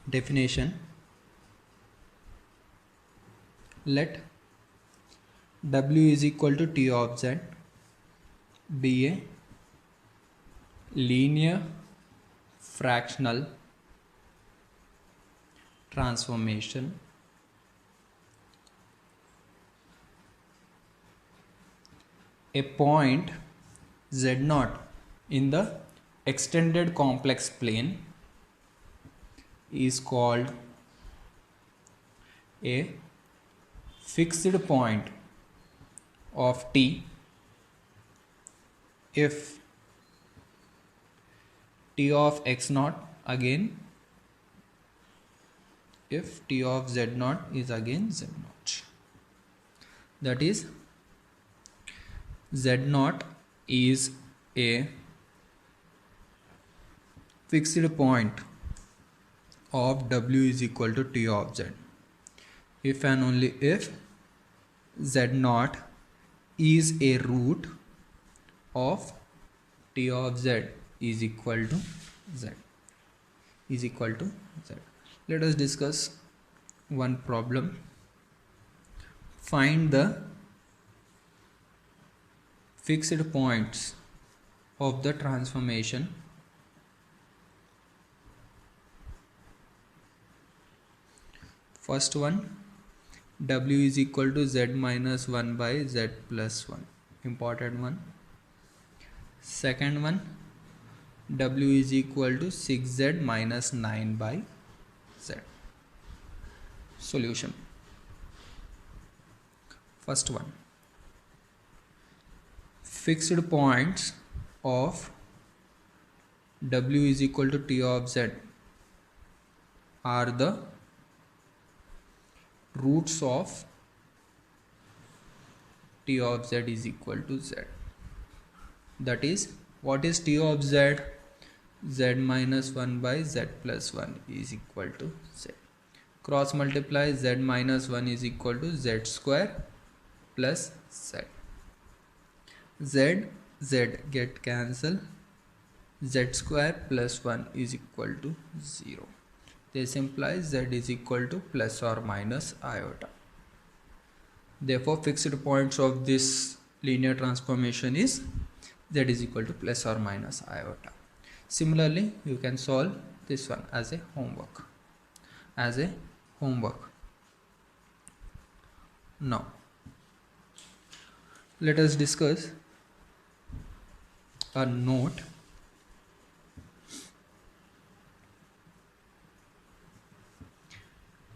Definition: let W is equal to T of Z be a linear fractional transformation a point Z0 in the extended complex plane is called a fixed point of T if T of x0 again if T of z0 is again z0, that is z0 is a fixed point of W is equal to T of Z if and only if z0 is a root of T of Z is equal to Z. Let us discuss one problem. Find the fixed points of the transformation first one, W is equal to Z minus 1 by Z plus 1, important one. Second one, W is equal to 6Z minus 9 by Z. Solution. First one, fixed points of W is equal to T of Z are the roots of T of Z is equal to Z. That is, what is T of Z? Z minus 1 by Z plus 1 is equal to Z. Cross multiply, Z minus 1 is equal to Z square plus Z. Z get cancel. Z square plus 1 is equal to 0. This implies Z is equal to plus or minus iota. Therefore, fixed points of this linear transformation is Z is equal to plus or minus iota. Similarly, you can solve this one as a homework. Now, let us discuss a note.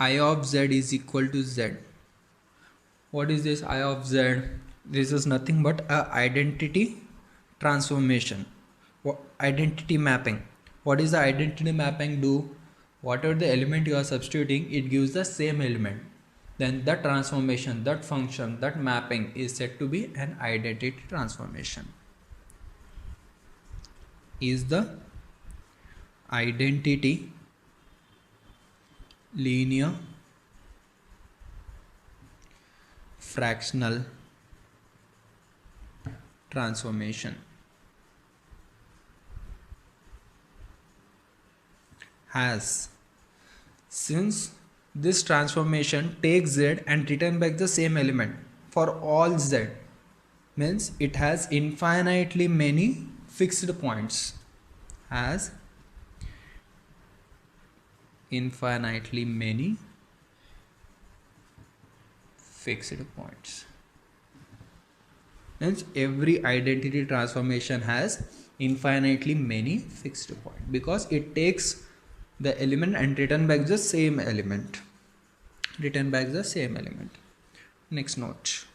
I of Z is equal to Z. What is this I of Z? This is nothing but a identity transformation. Identity mapping. What is the identity mapping do? Whatever the element you are substituting, it gives the same element. Then that transformation, that function, that mapping is said to be an identity transformation. Is the identity linear fractional transformation. Has, since this transformation takes Z and return back the same element for all Z, means it has infinitely many fixed points. Has infinitely many fixed points. Means every identity transformation has infinitely many fixed points because it takes the element and return back the same element. Next note.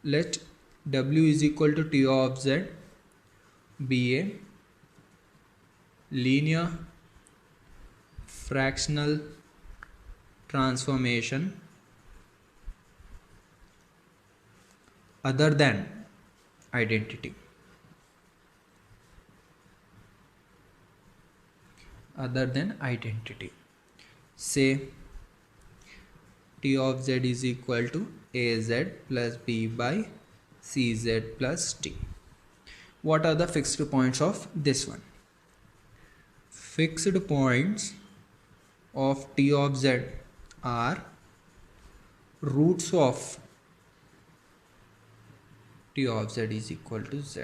Let W is equal to T of Z be a linear fractional transformation other than identity. Say T of Z is equal to AZ plus B by CZ plus T. What are the fixed points of this one? fixed points of t of z are roots of t of z is equal to z.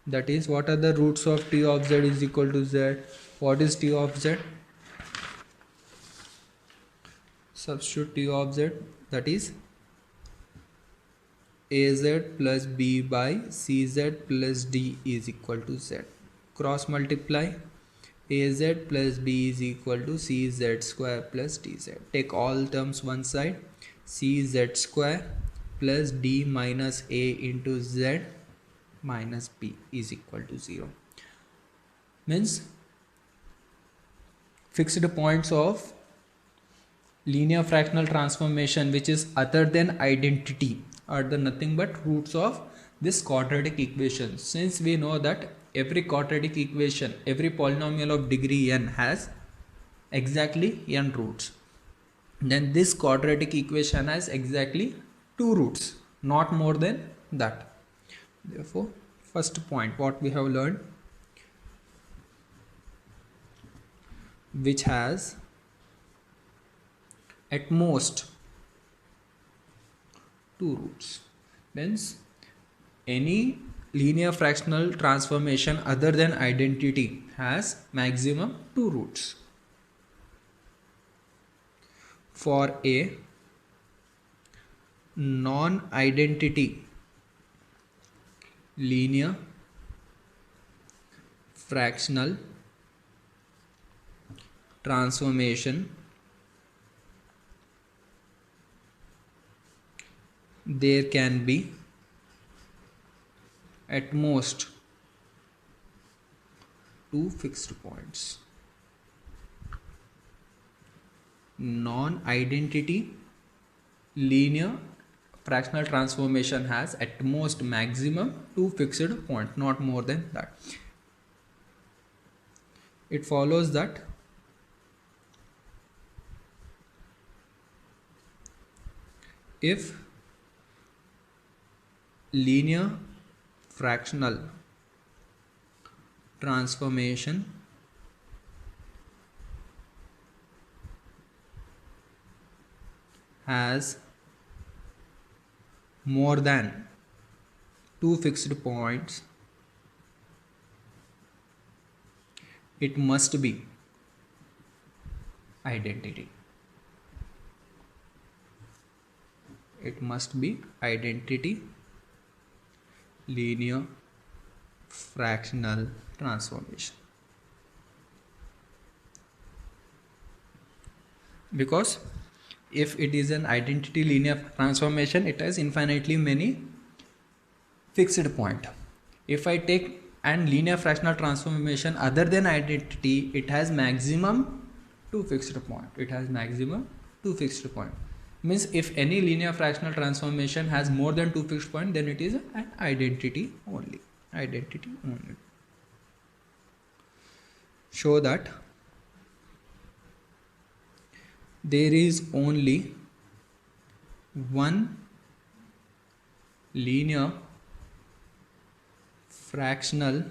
That is, what are the roots of t of z is equal to z? What is t of z? Substitute t of z, that is az plus b by cz plus d is equal to z. Cross multiply, az plus b is equal to cz square plus dz. Take all terms one side, cz square plus d minus a into z minus b is equal to 0. Means fixed points of linear fractional transformation which is other than identity are the nothing but roots of this quadratic equation. Since we know that every quadratic equation, every polynomial of degree n has exactly n roots, then this quadratic equation has exactly 2 roots, not more than that. Therefore, first point what we have learned, which has at most 2 roots, means any linear fractional transformation other than identity has maximum 2 roots. For a non-identity linear fractional transformation, there can be at most 2 fixed points. Non-identity linear fractional transformation has at most maximum 2 fixed points, not more than that. It follows that if linear fractional transformation has more than 2 fixed points, it must be identity. It must be identity linear fractional transformation. Because if it is an identity linear transformation, it has infinitely many fixed points. If I take an linear fractional transformation other than identity, it has maximum 2 fixed points. It has maximum 2 fixed points. Means if any linear fractional transformation has more than 2 fixed points, then it is an identity only. Identity only. Show that there is only one linear fractional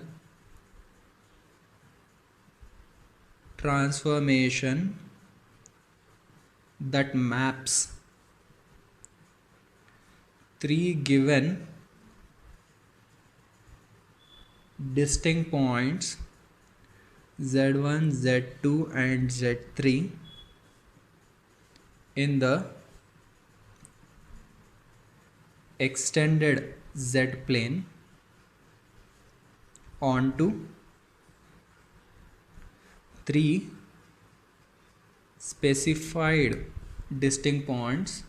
transformation that maps 3 given distinct points z1, z2 and z3 in the extended z plane onto 3 specified distinct points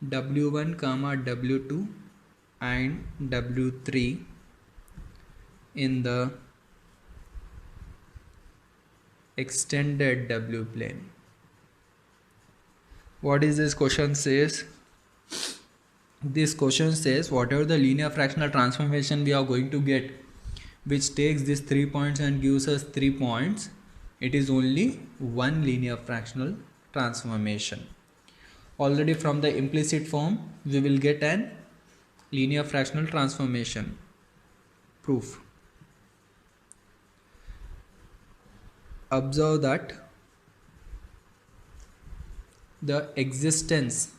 w1, w2 and w3 in the extended w plane. What is this question says? This question says whatever the linear fractional transformation we are going to get, which takes these 3 points and gives us 3 points, it is only one linear fractional transformation. Already from the implicit form we will get an linear fractional transformation proof. observe that the existence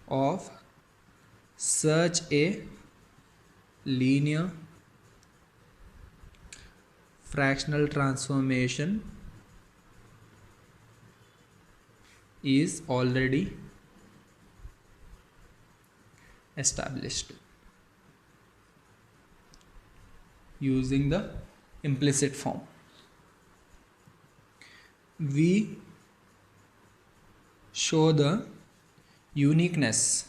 of such a linear fractional transformation is already established using the implicit form. We show the uniqueness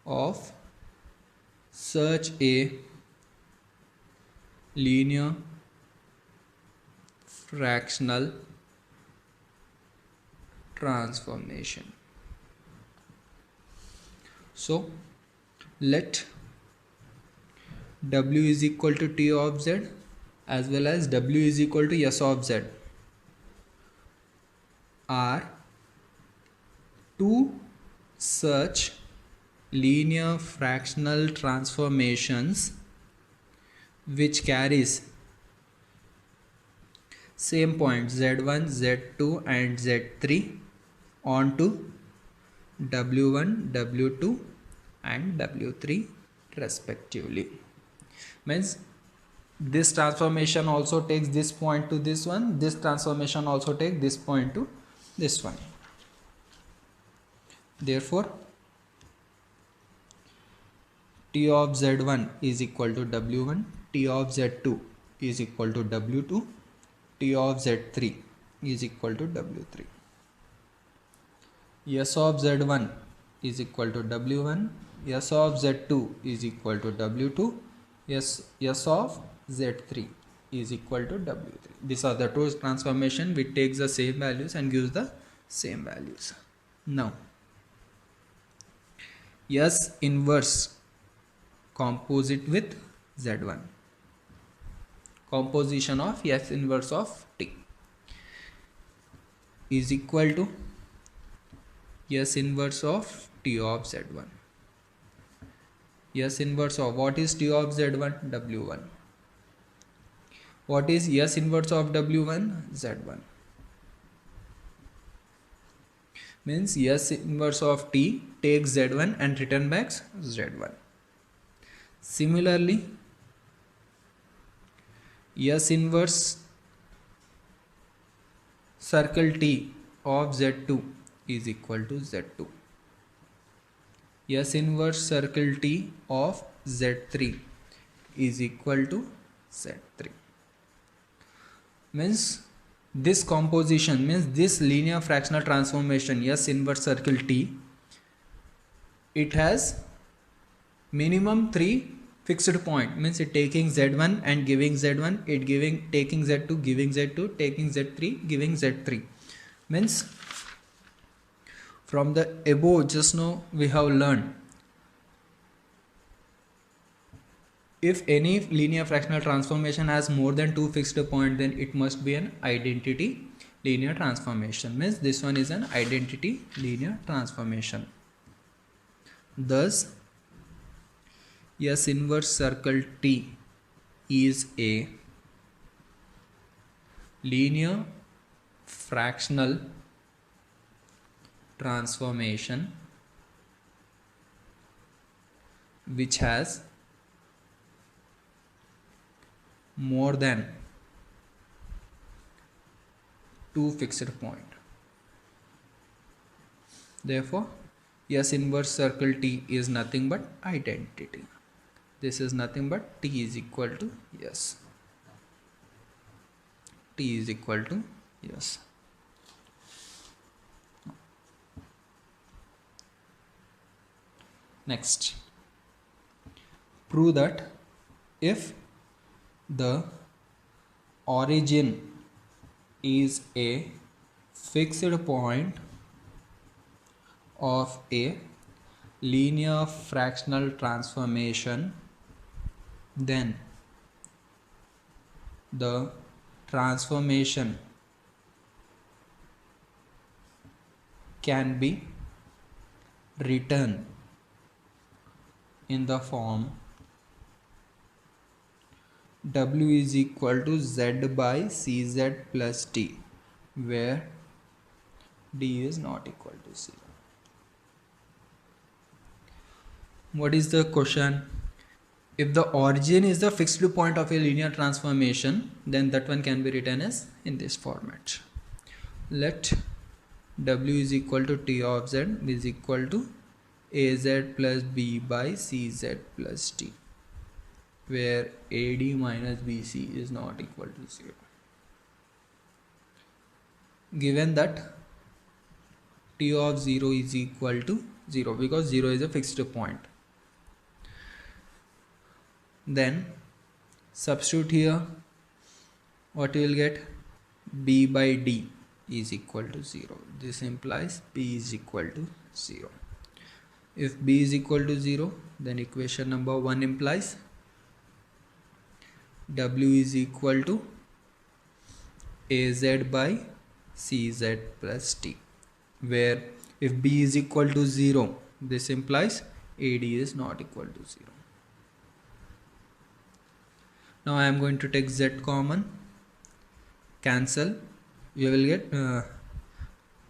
of such a linear fractional transformation. So let W is equal to T of Z as well as W is equal to S of Z are two such linear fractional transformations which carries same points Z1, Z2 and Z3 onto W1, W2 and W3 respectively. Means this transformation also takes this point to this one, this transformation also takes this point to this one. Therefore T of Z1 is equal to W1, T of Z2 is equal to W2, T of Z3 is equal to W3. S of Z1 is equal to W1, S of Z2 is equal to W2, S of Z3 is equal to W3. These are the two transformation which takes the same values and gives the same values. Now S inverse composite with Z1, composition of S inverse of T is equal to S inverse of T of Z1. S inverse of what is T of Z1? W1. What is S inverse of W1? Z1. Means S inverse of T takes Z1 and return back Z1. Similarly, S inverse circle T of Z2 is equal to Z2. S inverse circle T of Z3 is equal to Z3. Means this composition, means this linear fractional transformation S inverse circle T, it has minimum 3 fixed point. Means it taking Z1 and giving Z1, it taking Z2, giving Z2, taking Z3, giving Z3. Means from the above just now we have learned, if any linear fractional transformation has more than 2 fixed points, then it must be an identity linear transformation. Means this one is an identity linear transformation. Thus S inverse circle T is a linear fractional transformation which has more than 2 fixed points. Therefore S inverse circle T is nothing but identity. This is nothing but T is equal to S. T is equal to S. Next, prove that if the origin is a fixed point of a linear fractional transformation, then the transformation can be written in the form W is equal to Z by CZ plus D, where D is not equal to 0. What is the question? If the origin is the fixed point of a linear transformation, then that one can be written as in this format. Let W is equal to T of Z is equal to AZ plus B by CZ plus D, where AD minus BC is not equal to 0. Given that T of 0 is equal to 0, because 0 is a fixed point, then substitute here, what you will get? B by D is equal to 0. This implies B is equal to 0. If B is equal to 0, then equation number 1 implies W is equal to AZ by CZ plus D, where if B is equal to 0, this implies AD is not equal to 0. Now I am going to take Z common, cancel, we will get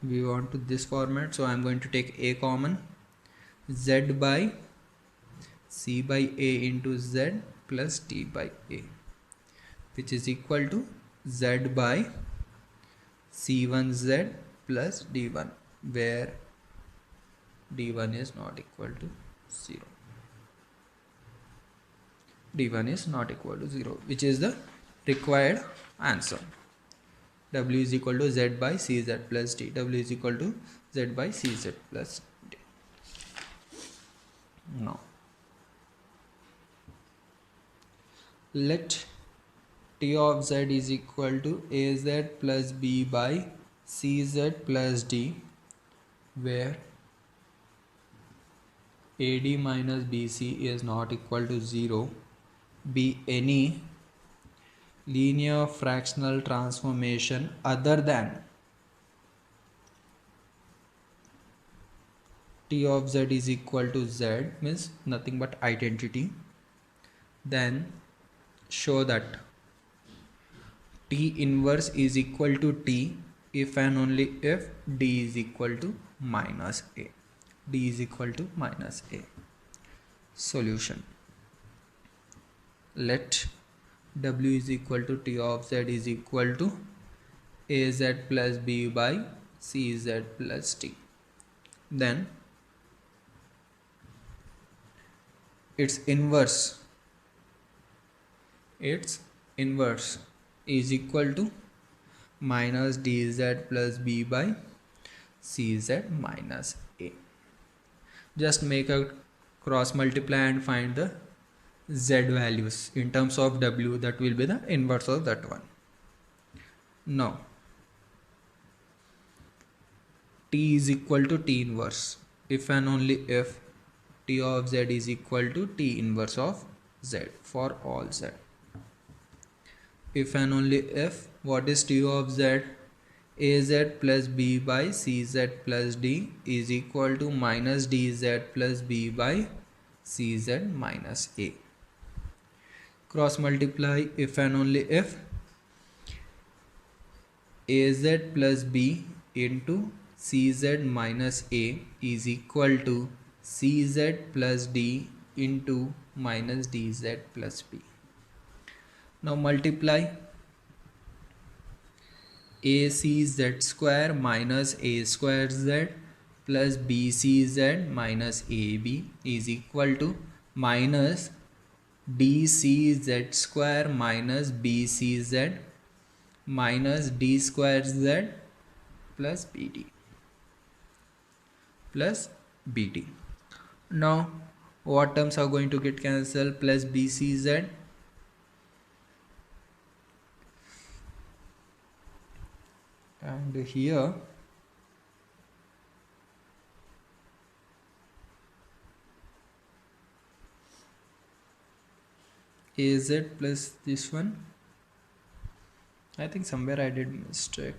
we want to this format, so I am going to take A common, Z by C by A into Z plus D by A, which is equal to Z by C1Z plus D1, where D1 is not equal to 0. D1 is not equal to 0, which is the required answer. W is equal to Z by CZ plus D. W is equal to Z by CZ plus D. Now, let T of Z is equal to AZ plus B by CZ plus D, where AD minus BC is not equal to 0, be any linear fractional transformation other than T of Z is equal to Z, means nothing but identity, then show that T inverse is equal to T if and only if D is equal to minus A. D is equal to minus A. Solution. Let W is equal to T of Z is equal to AZ plus B by CZ plus D. Then its inverse is equal to minus DZ plus B by CZ minus A. Just make a cross multiply and find the Z values in terms of W, that will be the inverse of that one. Now T is equal to T inverse if and only if T of Z is equal to T inverse of Z for all Z. If and only if, what is T of Z? AZ plus B by CZ plus D is equal to minus DZ plus B by CZ minus A. Cross multiply if and only if AZ plus B into CZ minus A is equal to CZ plus D into minus DZ plus B. Now multiply ACZ square minus A square Z plus BCZ minus AB is equal to minus DCZ square minus BCZ minus D square Z plus BD plus BD. Now what terms are going to get cancelled? Plus BCZ and here AZ plus this one. I think somewhere I did mistake.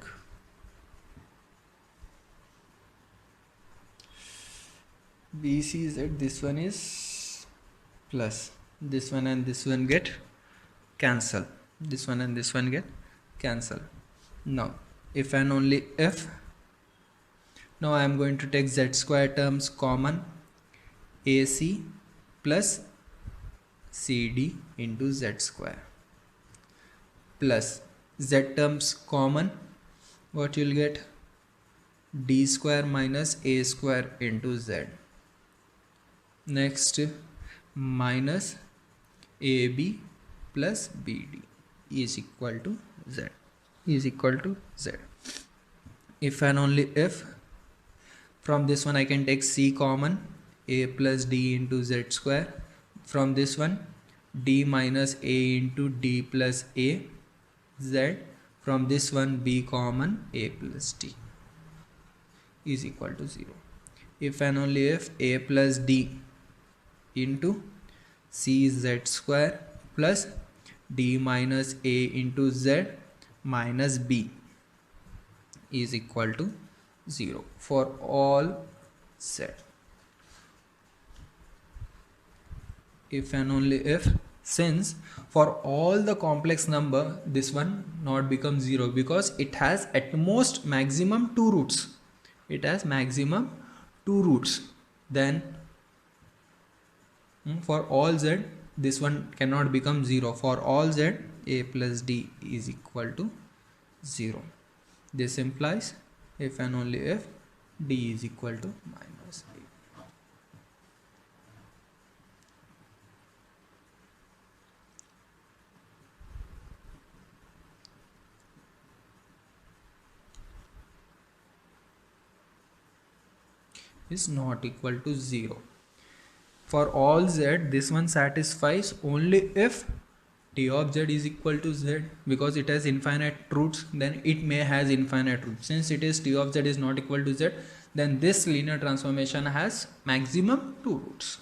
BCZ, this one is plus, this one and this one get cancel. This one and this one get cancel. Now if and only if, now I am going to take z square terms common, AC plus CD into z square, plus z terms common, what you'll get, d square minus a square into z. Next minus AB plus BD is equal to z, is equal to z. If and only if, from this one I can take C common, a plus d into z square. From this one d minus a into d plus a z. From this one b common, a plus d is equal to 0. If and only if a plus d into c z square plus d minus a into z minus b is equal to 0 for all z. If and only if, since for all the complex number this one not become 0 because it has at most maximum 2 roots, it has maximum 2 roots, then for all z this one cannot become 0. For all z, a plus d is equal to 0. This implies if and only if d is equal to minus a. Is not equal to 0. For all z, this one satisfies only if t of z is equal to z, because it has infinite roots, then it may has infinite roots. Since it is t of z is not equal to z, then this linear transformation has maximum 2 roots.